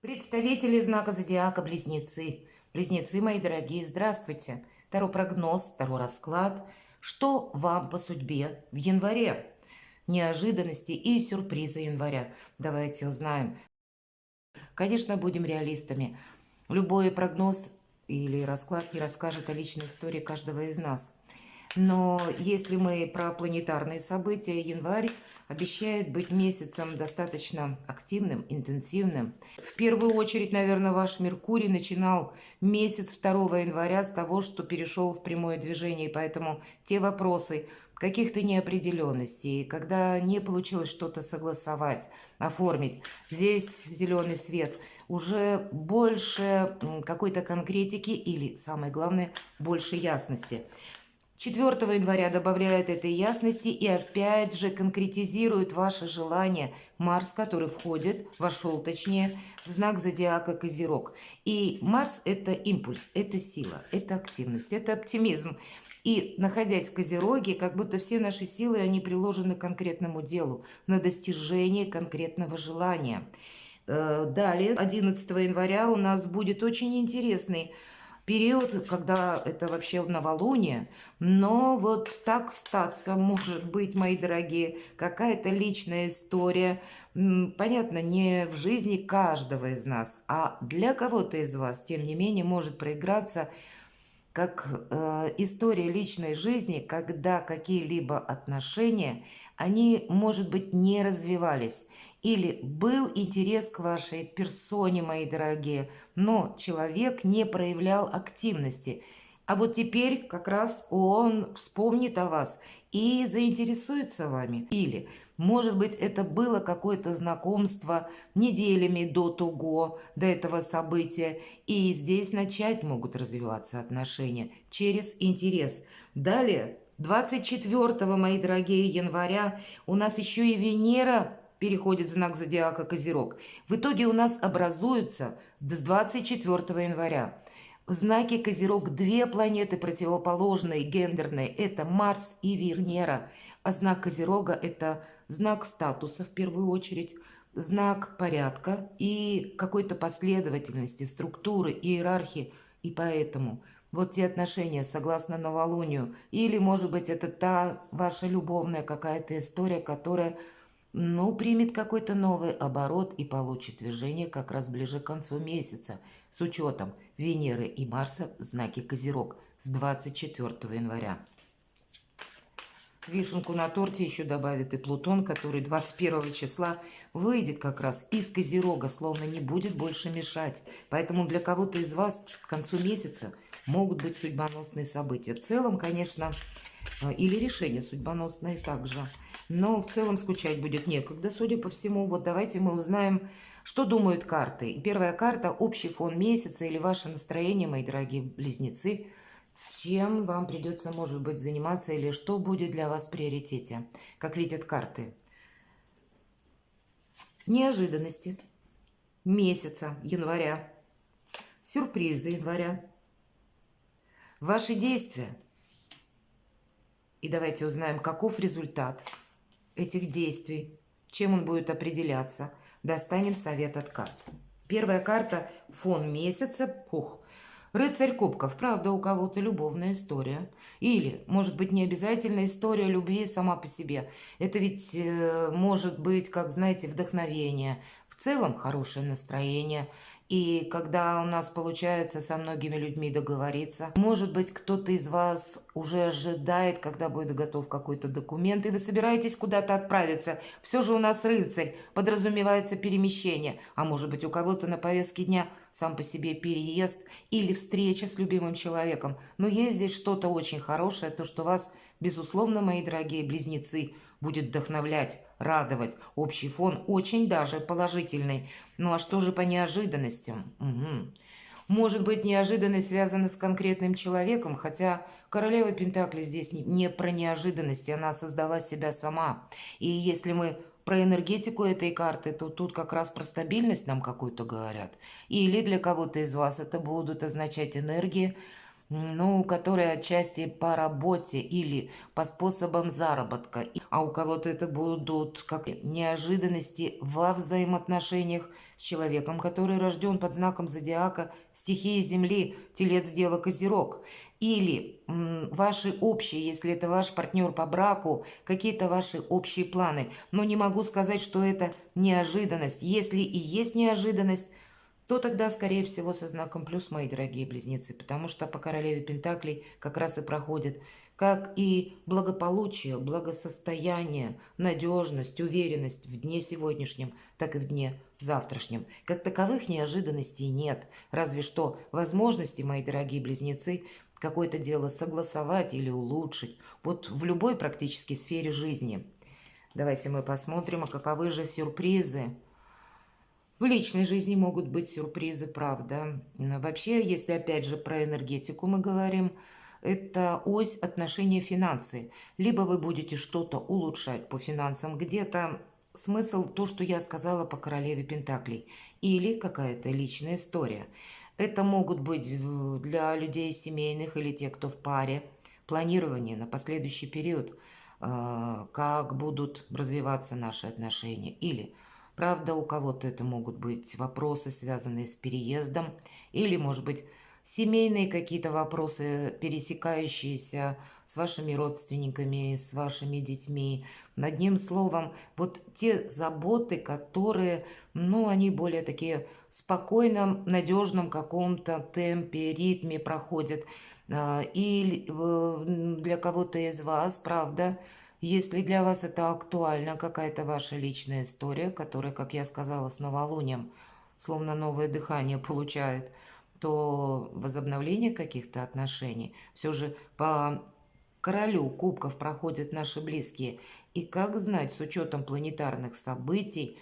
Представители знака зодиака Близнецы. Близнецы, мои дорогие, здравствуйте. Таро прогноз, таро расклад. Что вам по судьбе в январе? Неожиданности и сюрпризы января. Давайте узнаем. Конечно, будем реалистами. Любой прогноз или расклад не расскажет о личной истории каждого из нас. Но если мы про планетарные события, январь обещает быть месяцем достаточно активным, интенсивным. В первую очередь, наверное, ваш Меркурий начинал месяц 2 января с того, что перешел в прямое движение, и поэтому те вопросы каких-то неопределенностей, когда не получилось что-то согласовать, оформить, здесь зеленый свет, уже больше какой-то конкретики или, самое главное, больше ясности. 4 января добавляет этой ясности и опять же конкретизирует ваше желание. Марс, который вошел точнее, в знак зодиака Козерог. И Марс – это импульс, это сила, это активность, это оптимизм. И находясь в Козероге, как будто все наши силы, они приложены к конкретному делу, на достижение конкретного желания. Далее, 11 января у нас будет очень интересный период, когда это вообще новолуние, но вот так статься может быть, мои дорогие, какая-то личная история, понятно, не в жизни каждого из нас, а для кого-то из вас, тем не менее, может проиграться как история личной жизни, когда какие-либо отношения, они, может быть, не развивались. Или был интерес к вашей персоне, мои дорогие, но человек не проявлял активности. А вот теперь как раз он вспомнит о вас и заинтересуется вами. Или, может быть, это было какое-то знакомство неделями до этого события, и здесь начать могут развиваться отношения через интерес. Далее, 24, мои дорогие, января у нас еще и Венера переходит в знак зодиака Козерог. В итоге у нас образуются с 24 января в знаке Козерог две планеты противоположные, гендерные. Это Марс и Венера. А знак Козерога – это знак статуса в первую очередь, знак порядка и какой-то последовательности, структуры, иерархии. И поэтому вот те отношения, согласно новолунию, или, может быть, это та ваша любовная какая-то история, которая, примет какой-то новый оборот и получит движение как раз ближе к концу месяца, с учетом Венеры и Марса в знаке Козерог с 24 января. Вишенку на торте еще добавит и Плутон, который 21 числа выйдет как раз из Козерога, словно не будет больше мешать. Поэтому для кого-то из вас к концу месяца могут быть судьбоносные события. В целом, конечно, или решение судьбоносное также. Но в целом скучать будет некогда, судя по всему. Вот давайте мы узнаем, что думают карты. Первая карта – общий фон месяца или ваше настроение, мои дорогие близнецы. Чем вам придется, может быть, заниматься или что будет для вас в приоритете, как видят карты. Неожиданности месяца января, сюрпризы января, ваши действия. И давайте узнаем, каков результат этих действий, чем он будет определяться. Достанем совет от карт. Первая карта – фон месяца. Рыцарь кубков. Правда, у кого-то любовная история. Или, может быть, не обязательно история любви сама по себе. Это ведь может быть, как, знаете, вдохновение. В целом, хорошее настроение. И когда у нас получается со многими людьми договориться, может быть, кто-то из вас уже ожидает, когда будет готов какой-то документ, и вы собираетесь куда-то отправиться. Все же у нас рыцарь, подразумевается перемещение. А может быть, у кого-то на повестке дня сам по себе переезд или встреча с любимым человеком. Но есть здесь что-то очень хорошее, то, что вас, безусловно, мои дорогие близнецы, будет вдохновлять, радовать. Общий фон очень даже положительный. Ну а что же по неожиданностям? Может быть, неожиданность связана с конкретным человеком, хотя королева Пентакли здесь не про неожиданности, она создала себя сама. И если мы про энергетику этой карты, то тут как раз про стабильность нам какую-то говорят. Или для кого-то из вас это будут означать энергии, ну, которые отчасти по работе или по способам заработка. А у кого-то это будут как неожиданности во взаимоотношениях с человеком, который рожден под знаком зодиака стихии Земли, Телец, Дева, Козерог. Или ваши общие, если это ваш партнер по браку, какие-то ваши общие планы. Но не могу сказать, что это неожиданность. Если и есть неожиданность, то тогда, скорее всего, со знаком плюс, мои дорогие близнецы, потому что по королеве Пентаклей как раз и проходит как и благополучие, благосостояние, надежность, уверенность в дне сегодняшнем, так и в дне завтрашнем. Как таковых неожиданностей нет, разве что возможности, мои дорогие близнецы, какое-то дело согласовать или улучшить, вот в любой практически сфере жизни. Давайте мы посмотрим, а каковы же сюрпризы. В личной жизни могут быть сюрпризы, правда. Но вообще, если опять же про энергетику мы говорим, это ось отношения-финансы. Либо вы будете что-то улучшать по финансам, где-то смысл то, что я сказала по королеве Пентаклей, или какая-то личная история. Это могут быть для людей семейных или тех, кто в паре, планирование на последующий период, как будут развиваться наши отношения. Или правда, у кого-то это могут быть вопросы, связанные с переездом, или, может быть, семейные какие-то вопросы, пересекающиеся с вашими родственниками, с вашими детьми. Одним словом, вот те заботы, которые, ну, они более такие в спокойном, надежном каком-то темпе, ритме проходят. И для кого-то из вас, правда, если для вас это актуально, какая-то ваша личная история, которая, как я сказала, с новолунием, словно новое дыхание получает, то возобновление каких-то отношений все же по королю кубков проходят наши близкие. И как знать, с учетом планетарных событий,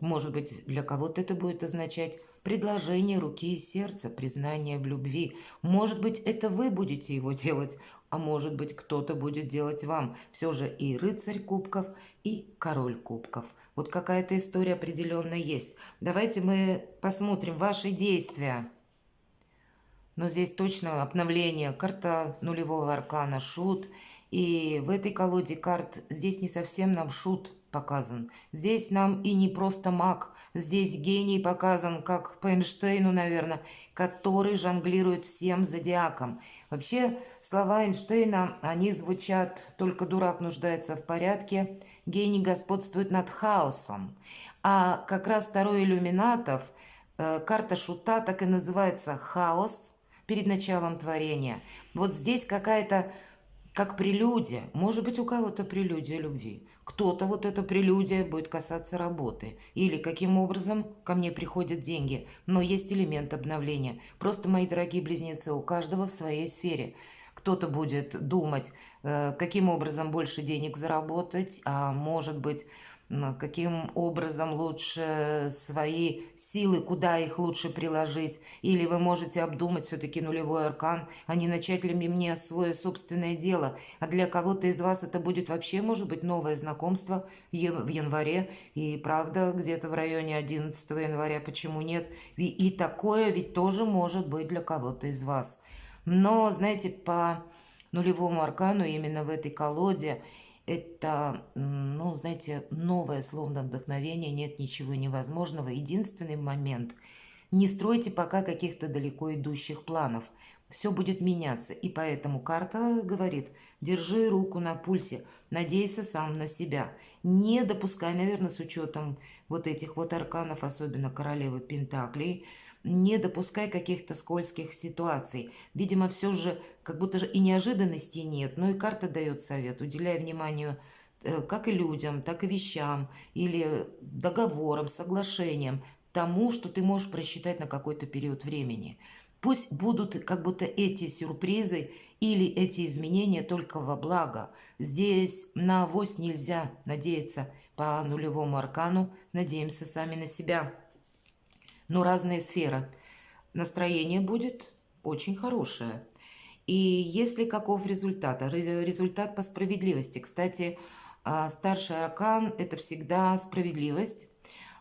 может быть, для кого-то это будет означать предложение руки и сердца, признание в любви. Может быть, это вы будете его делать, а может быть, кто-то будет делать вам. Все же и рыцарь кубков, и король кубков. Вот какая-то история определенно есть. Давайте мы посмотрим ваши действия. Но здесь точно обновление. Карта нулевого аркана, шут. И в этой колоде карт здесь не совсем нам шут показан. Здесь нам и не просто маг. Здесь гений показан, как по Эйнштейну, наверное, который жонглирует всем зодиаком. Вообще, слова Эйнштейна, они звучат «только дурак нуждается в порядке», «гений господствует над хаосом». А как раз второй иллюминатов, карта шута так и называется «хаос», перед началом творения. Вот здесь какая-то как прелюдия. Может быть, у кого-то прелюдия любви. Кто-то вот эта прелюдия будет касаться работы. Или каким образом ко мне приходят деньги. Но есть элемент обновления. Просто, мои дорогие близнецы, у каждого в своей сфере. Кто-то будет думать, каким образом больше денег заработать, а может быть, каким образом лучше свои силы, куда их лучше приложить. Или вы можете обдумать все-таки нулевой аркан, а не начать ли мне свое собственное дело. А для кого-то из вас это будет вообще, может быть, новое знакомство в январе. И правда, где-то в районе 11 января, почему нет? И такое ведь тоже может быть для кого-то из вас. Но, знаете, по нулевому аркану именно в этой колоде это, ну, знаете, новое словно вдохновение, нет ничего невозможного. Единственный момент – не стройте пока каких-то далеко идущих планов. Все будет меняться. И поэтому карта говорит, держи руку на пульсе, надейся сам на себя. Не допускай, наверное, с учетом вот этих вот арканов, особенно королевы Пентаклей, не допускай каких-то скользких ситуаций. Видимо, все же как будто же и неожиданностей нет, но и карта дает совет. Уделяй внимание как и людям, так и вещам, или договорам, соглашениям, тому, что ты можешь просчитать на какой-то период времени. Пусть будут как будто эти сюрпризы или эти изменения только во благо. Здесь на авось нельзя надеяться по нулевому аркану, надеемся сами на себя. Но разные сферы. Настроение будет очень хорошее. И если каков результат? Результат по справедливости. Кстати, старший аркан – это всегда справедливость,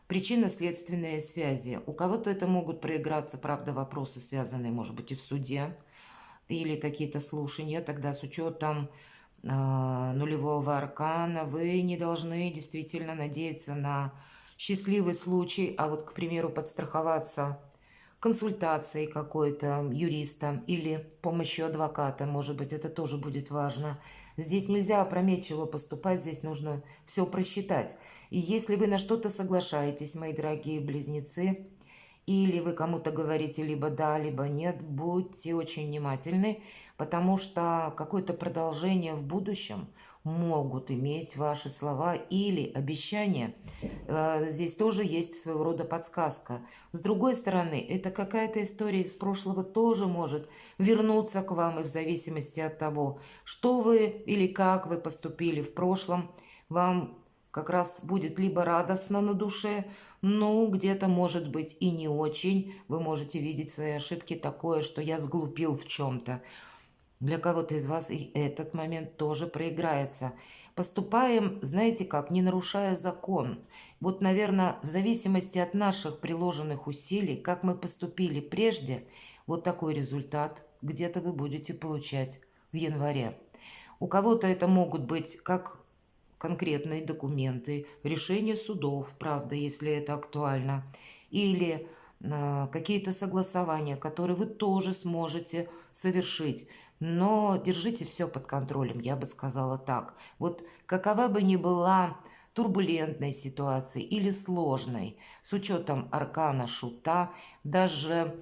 причинно-следственные связи. У кого-то это могут проиграться, правда, вопросы, связанные, может быть, и в суде. или какие-то слушания, тогда с учетом нулевого аркана вы не должны действительно надеяться на счастливый случай, а вот, к примеру, подстраховаться консультацией какой-то юриста или помощью адвоката, может быть, это тоже будет важно. Здесь нельзя опрометчиво поступать, здесь нужно все просчитать. И если вы на что-то соглашаетесь, мои дорогие близнецы, или вы кому-то говорите либо да, либо нет, будьте очень внимательны, потому что какое-то продолжение в будущем могут иметь ваши слова или обещания. Здесь тоже есть своего рода подсказка. С другой стороны, это какая-то история из прошлого тоже может вернуться к вам, и в зависимости от того, что вы или как вы поступили в прошлом, вам как раз будет либо радостно на душе, ну, где-то, может быть, и не очень. Вы можете видеть свои ошибки такое, что я сглупил в чем-то. Для кого-то из вас и этот момент тоже проиграется. Поступаем, знаете как, не нарушая закон. Вот, наверное, в зависимости от наших приложенных усилий, как мы поступили прежде, вот такой результат где-то вы будете получать в январе. У кого-то это могут быть как конкретные документы, решения судов, правда, если это актуально, или какие-то согласования, которые вы тоже сможете совершить. Но держите все под контролем, я бы сказала так. Вот какова бы ни была турбулентной ситуации или сложной, с учетом аркана шута, даже,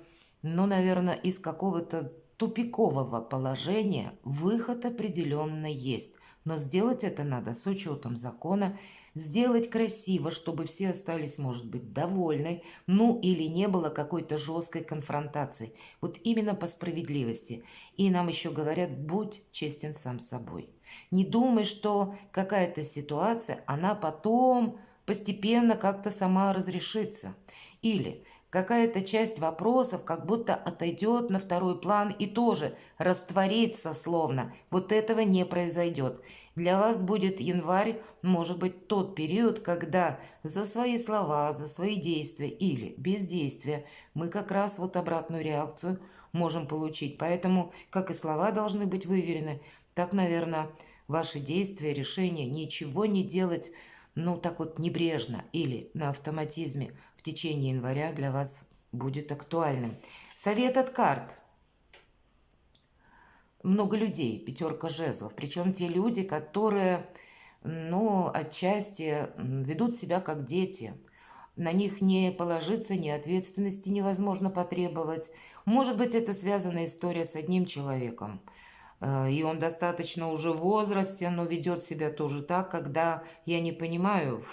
ну, наверное, из какого-то тупикового положения выход определенно есть. Но сделать это надо с учетом закона, сделать красиво, чтобы все остались, может быть, довольны, ну или не было какой-то жесткой конфронтации. Вот именно по справедливости. И нам еще говорят, будь честен сам с собой. Не думай, что какая-то ситуация, она потом постепенно как-то сама разрешится. Или какая-то часть вопросов как будто отойдет на второй план и тоже растворится словно. Вот этого не произойдет. Для вас будет январь, может быть, тот период, когда за свои слова, за свои действия или бездействия мы как раз вот обратную реакцию можем получить. Поэтому, как и слова должны быть выверены, так, наверное, ваши действия, решения, ничего не делать, ну, так вот небрежно или на автоматизме в течение января для вас будет актуальным. Совет от карт. Много людей, пятерка жезлов. Причем те люди, которые, ну, отчасти ведут себя как дети. На них не положиться, ни ответственности невозможно потребовать. Может быть, это связанная история с одним человеком. И он достаточно уже в возрасте, но ведет себя тоже так, когда я не понимаю,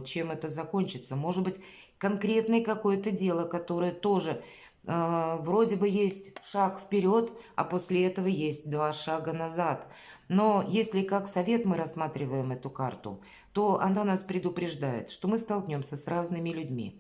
чем это закончится. Может быть, конкретное какое-то дело, которое тоже вроде бы есть шаг вперед, а после этого есть 2 шага назад. Но если как совет мы рассматриваем эту карту, то она нас предупреждает, что мы столкнемся с разными людьми.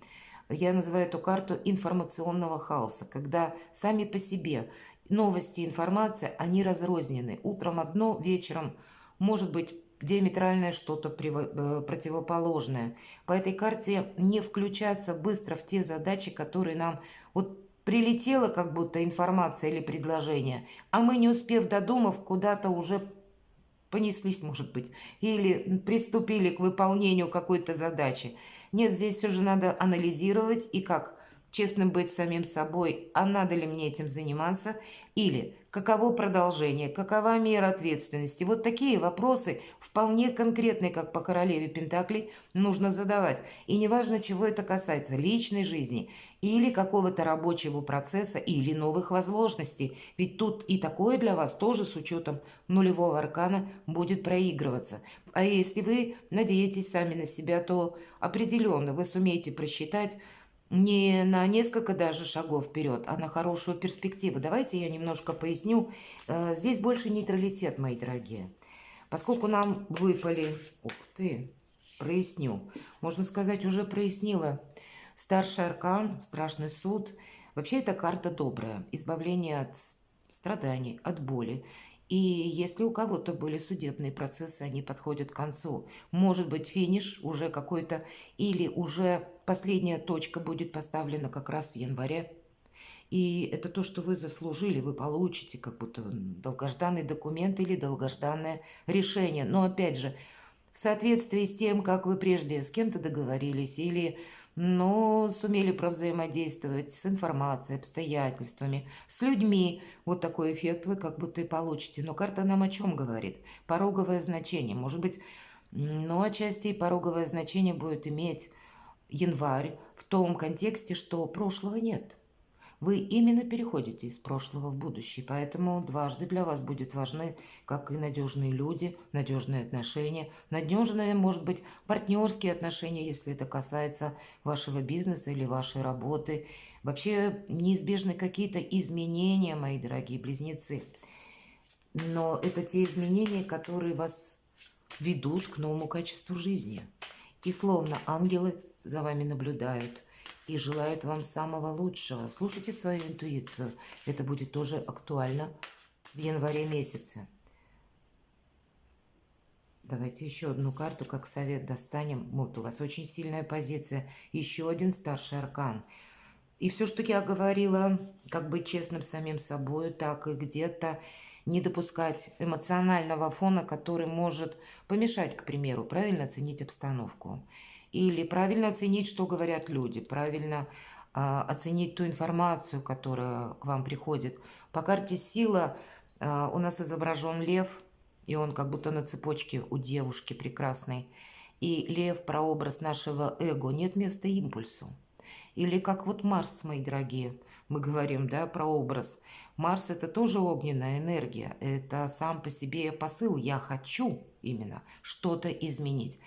Я называю эту карту информационного хаоса, когда сами по себе новости, информация, они разрознены. Утром одно, вечером может быть диаметральное что-то противоположное. По этой карте не включаться быстро в те задачи, которые нам вот прилетела как будто информация или предложение, а мы, не успев додумав, куда-то уже понеслись, может быть, или приступили к выполнению какой-то задачи. Нет, здесь все же надо анализировать и как честным быть самим собой, а надо ли мне этим заниматься, или каково продолжение, какова мера ответственности. Вот такие вопросы, вполне конкретные, как по королеве Пентаклей, нужно задавать. И неважно, чего это касается, личной жизни или какого-то рабочего процесса, или новых возможностей. Ведь тут и такое для вас тоже с учетом нулевого аркана будет проигрываться. А если вы надеетесь сами на себя, то определенно вы сумеете просчитать не на несколько даже шагов вперед, а на хорошую перспективу. Давайте я немножко поясню. Здесь больше нейтралитет, мои дорогие. Поскольку нам выпали... Ух ты, проясню. Можно сказать, уже прояснила. Старший аркан, страшный суд. Вообще это карта добрая. Избавление от страданий, от боли. И если у кого-то были судебные процессы, они подходят к концу. Может быть, финиш уже какой-то, или уже последняя точка будет поставлена как раз в январе. И это то, что вы заслужили, вы получите как будто долгожданный документ или долгожданное решение. Но опять же, в соответствии с тем, как вы прежде с кем-то договорились или сумели провзаимодействовать с информацией, обстоятельствами, с людьми. Вот такой эффект вы как будто и получите. Но карта нам о чем говорит? Пороговое значение. Может быть, отчасти и пороговое значение будет иметь январь в том контексте, что прошлого нет. Вы именно переходите из прошлого в будущее, поэтому дважды для вас будет важны как и надежные люди, надежные отношения, надежные, может быть, партнерские отношения, если это касается вашего бизнеса или вашей работы. Вообще неизбежны какие-то изменения, мои дорогие близнецы. Но это те изменения, которые вас ведут к новому качеству жизни. И словно ангелы за вами наблюдают и желают вам самого лучшего. Слушайте свою интуицию. Это будет тоже актуально в январе месяце. Давайте еще одну карту, как совет, достанем. Вот у вас очень сильная позиция. Еще один старший аркан. И все, что я говорила, как быть честным с самим собой, так и где-то не допускать эмоционального фона, который может помешать, к примеру, правильно оценить обстановку. Или правильно оценить, что говорят люди, правильно оценить ту информацию, которая к вам приходит. По карте сила у нас изображен лев, и он как будто на цепочке у девушки прекрасной. И лев, прообраз нашего эго, нет места импульсу. Или как вот Марс, мои дорогие, мы говорим, да, про образ. Марс это тоже огненная энергия, это сам по себе посыл, я хочу именно что-то изменить.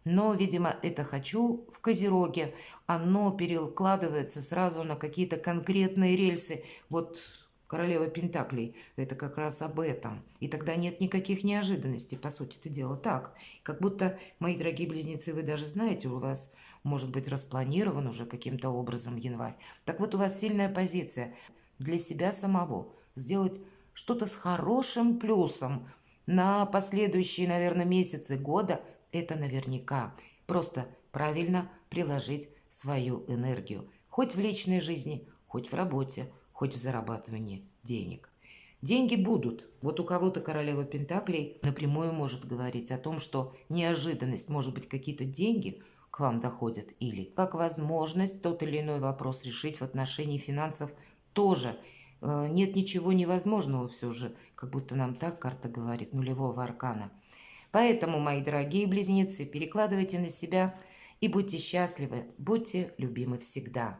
Но, видимо, это «хочу» в Козероге, оно перекладывается сразу на какие-то конкретные рельсы. Вот королева Пентаклей, это как раз об этом. И тогда нет никаких неожиданностей, по сути это дело так. Как будто, мои дорогие близнецы, вы даже знаете, у вас может быть распланирован уже каким-то образом январь. Так вот, у вас сильная позиция для себя самого. Сделать что-то с хорошим плюсом на последующие, наверное, месяцы года. Это наверняка. Просто правильно приложить свою энергию. Хоть в личной жизни, хоть в работе, хоть в зарабатывании денег. Деньги будут. Вот у кого-то королева Пентаклей напрямую может говорить о том, что неожиданность, может быть, какие-то деньги к вам доходят, или как возможность тот или иной вопрос решить в отношении финансов тоже. Нет ничего невозможного все же, как будто нам так карта говорит, нулевого аркана. Поэтому, мои дорогие близнецы, перекладывайте на себя и будьте счастливы, будьте любимы всегда.